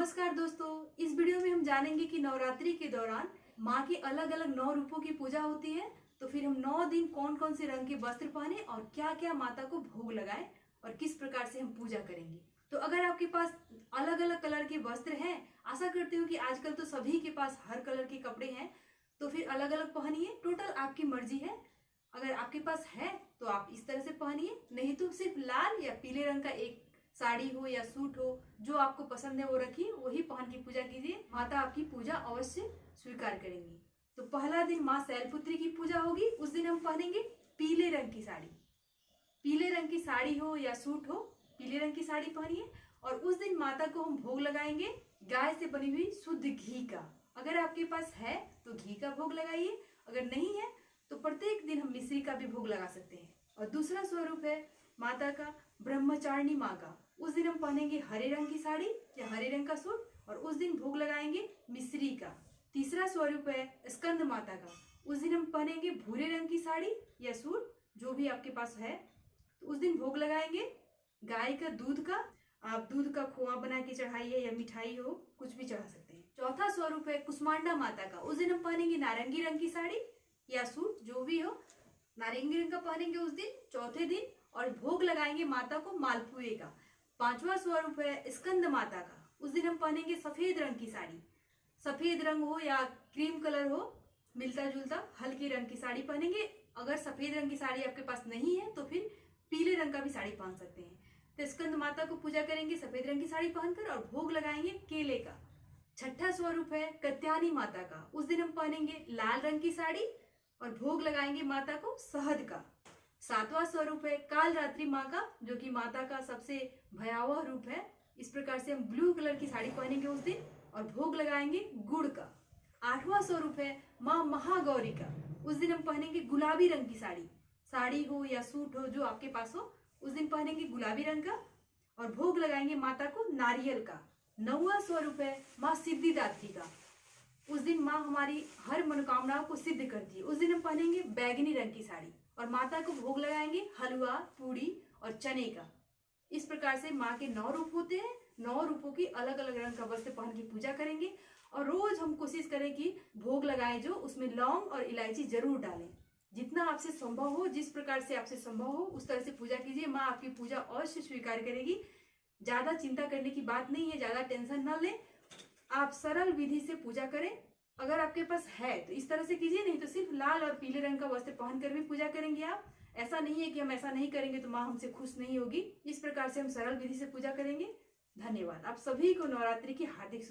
नमस्कार दोस्तों, इस वीडियो में हम जानेंगे कि नवरात्रि के दौरान माँ के अलग अलग 9 रूपों की पूजा होती है। तो फिर हम 9 दिन कौन कौन से रंग के वस्त्र पहने और क्या क्या माता को भोग लगाएं और किस प्रकार से हम पूजा करेंगे। तो अगर आपके पास अलग अलग कलर के वस्त्र हैं, आशा करती हूँ कि आजकल तो सभी के पास हर कलर के कपड़े हैं, तो फिर अलग अलग पहनिए। टोटल आपकी मर्जी है। अगर आपके पास है तो आप इस तरह से पहनिए, नहीं तो सिर्फ लाल या पीले रंग का एक साड़ी हो या सूट हो, जो आपको पसंद है वो रखिए, वही पहन की पूजा कीजिए। माता आपकी पूजा अवश्य स्वीकार करेंगी। तो पहला दिन माँ शैलपुत्री की पूजा होगी। उस दिन हम पहनेंगे पीले रंग की साड़ी। पीले रंग की साड़ी हो या सूट हो, पीले रंग की साड़ी पहनिए। और उस दिन माता को हम भोग लगाएंगे गाय से बनी हुई शुद्ध घी का। अगर आपके पास है तो घी का भोग लगाइए, अगर नहीं है तो प्रत्येक दिन हम मिश्री का भी भोग लगा सकते हैं। और दूसरा स्वरूप है माता का ब्रह्मचारिणी माँ का। उस दिन हम पहनेंगे हरे रंग की साड़ी या हरे रंग का सूट और उस दिन भोग लगाएंगे मिश्री का। तीसरा स्वरूप है स्कंद माता का। उस दिन हम पहनेंगे भूरे रंग की साड़ी या सूट, जो भी आपके पास है। तो उस दिन भोग लगाएंगे गाय का दूध का। आप दूध का खोआ बना के चढ़ाइए या मिठाई हो, कुछ भी चढ़ा सकते हैं। चौथा स्वरूप है कुष्मांडा माता का। उस दिन हम पहनेंगे नारंगी रंग की साड़ी या सूट, जो भी हो, नारंगी रंग का पहनेंगे उस दिन, चौथे दिन। और भोग लगाएंगे माता को मालपुए का। पांचवा स्वरूप है स्कंद माता का। उस दिन हम पहनेंगे सफेद रंग की साड़ी। सफेद रंग हो या क्रीम कलर हो, मिलता जुलता हल्के रंग की साड़ी पहनेंगे। अगर सफेद रंग की साड़ी आपके पास नहीं है तो फिर पीले रंग का भी साड़ी पहन सकते हैं। तो स्कंद माता को पूजा करेंगे सफेद रंग की साड़ी पहनकर और भोग लगाएंगे केले का। छठा स्वरूप है कात्यायनी माता का। उस दिन हम पहनेंगे लाल रंग की साड़ी और भोग लगाएंगे माता को शहद का। सातवां स्वरूप है कालरात्रि माँ का, जो कि माता का सबसे भयावह रूप है। इस प्रकार से हम ब्लू कलर की साड़ी पहनेंगे उस दिन और भोग लगाएंगे गुड़ का। आठवां स्वरूप है माँ महागौरी का। उस दिन हम पहनेंगे गुलाबी रंग की साड़ी। साड़ी हो या सूट हो, जो आपके पास हो, उस दिन पहनेंगे गुलाबी रंग का और भोग लगाएंगे माता को नारियल का। नौवां स्वरूप है माँ सिद्धिदात्री का। उस दिन माँ हमारी हर मनोकामनाओं को सिद्ध करती है। उस दिन हम पहनेंगे बैगनी रंग की साड़ी और माता को भोग लगाएंगे हलवा, पूड़ी और चने का। इस प्रकार से माँ के 9 रूप होते हैं। 9 रूपों की अलग अलग रंग का वस्त्र पहन की पूजा करेंगे। और रोज हम कोशिश करें कि भोग लगाएं जो उसमें लौंग और इलायची जरूर डालें। जितना आपसे संभव हो, जिस प्रकार से आपसे संभव हो, उस तरह से पूजा कीजिए। माँ आपकी पूजा अवश्य स्वीकार करेगी। ज्यादा चिंता करने की बात नहीं है, ज्यादा टेंशन न लें। आप सरल विधि से पूजा करें। अगर आपके पास है तो इस तरह से कीजिए, नहीं तो सिर्फ लाल और पीले रंग का वस्त्र पहनकर भी पूजा करेंगे आप। ऐसा नहीं है कि हम ऐसा नहीं करेंगे तो माँ हमसे खुश नहीं होगी। इस प्रकार से हम सरल विधि से पूजा करेंगे। धन्यवाद। आप सभी को नवरात्रि की हार्दिक